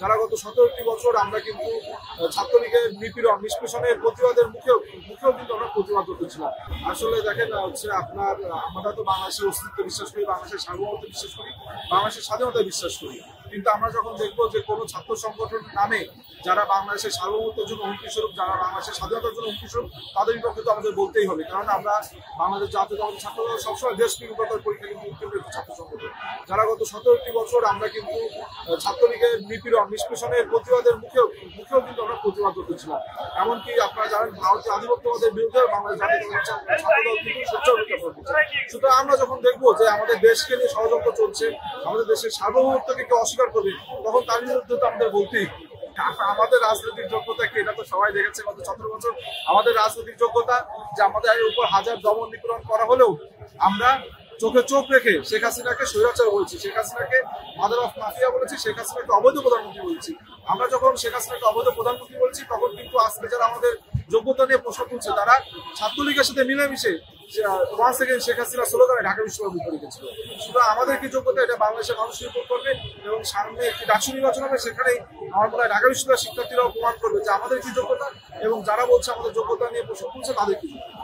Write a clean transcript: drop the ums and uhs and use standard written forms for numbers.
যারা গত 17টি বছর আমরা কিন্তু ছাত্রলীগের নিপীড়ন নিষ্পেষণের প্রতিবাদের মুখেও কিন্তু আমরা প্রতিবাদ করতেছিলাম। আসলে দেখেন আপনার আমরা তো বাংলাদেশের অস্তিত্বে বিশ্বাস করি, বাংলাদেশের সার্বভৌমত্বে বিশ্বাস করি, বাংলাদেশের স্বাধীনতায় বিশ্বাস করি। কিন্তু আমরা যখন দেখবো যে কোনো ছাত্র সংগঠনের নামে যারা বাংলাদেশের সার্বভৌমত্বের জন্য হুমকি স্বরূপ, যারা বাংলাদেশের স্বাধীনতার জন্য হুমকি স্বরূপ, তাদের বিপক্ষে তো আমাদের বলতেই হবে। কারণ আমরা বাংলাদেশ জাতীয়তাবাদী ছাত্রদল সবসময় দেশপ্রেমিকতার পরীক্ষা কিন্তু উত্তীর্ণ একটি ছাত্র সংগঠন। যারা গত 17টি বছর আমরা কিন্তু ছাত্রলীগের নিপীড়ন নিষ্পেষণের প্রতিবাদের মুখেও কিন্তু আমরা প্রতিবাদ করতেছিলাম। এমনকি আপনারা জানেন ভারতীয় আধিপত্যবাদের বিরুদ্ধে বাংলাদেশ জাতীয়তাবাদী ছাত্রদল কিন্তু সোচ্চার ভূমিকা করছে। সুতরাং আমরা যখন দেখবো যে আমাদের দেশকে নিয়ে ষড়যন্ত্র চলছে, আমাদের দেশের সার্বভৌমত্বকে কেউ অস্বীকার করবে, তখন তার বিরুদ্ধে তো আমাদের বলতেই আমাদের রাজনৈতিক যোগ্যতা কি, এটা তো সবাই দেখেছে গত 17 বছর। আমাদের রাজনৈতিক যোগ্যতা যে আমাদের উপর হাজার দমন নিপীড়ন করা হলেও আমরা চোখে চোখ রেখে শেখ হাসিনাকে স্বৈরাচার বলছি, শেখ হাসিনাকে মাদার অফ মাফিয়া বলেছি, শেখ হাসিনাকে অবৈধ প্রধানমন্ত্রী বলছি। আমরা যখন শেখ হাসিনাকে অবৈধ প্রধানমন্ত্রী বলছি, তখন কিন্তু আজকে যারা আমাদের যোগ্যতা নিয়ে প্রশ্ন তুলছে, তারা ছাত্রলীগের সাথে মিলেমিশে ওয়ান সেকেন্ড শেখ হাসিনা স্লোগানে ঢাকা বিশ্ববিদ্যালয় মুখে রেখেছিল। সুতরাং আমাদের কি যোগ্যতা, এটা বাংলাদেশের মানুষ রিপোর্ট করবে এবং সামনে একটি ডাকসু নির্বাচন হবে, সেখানেই আমার মনে হয় ঢাকা বিশ্ববিদ্যালয়ের শিক্ষার্থীরাও প্রমাণ করবে যে আমাদের কি যোগ্যতা এবং যারা বলছে আমাদের যোগ্যতা নিয়ে প্রশ্ন তুলছে তাদের কি যোগ্যতা।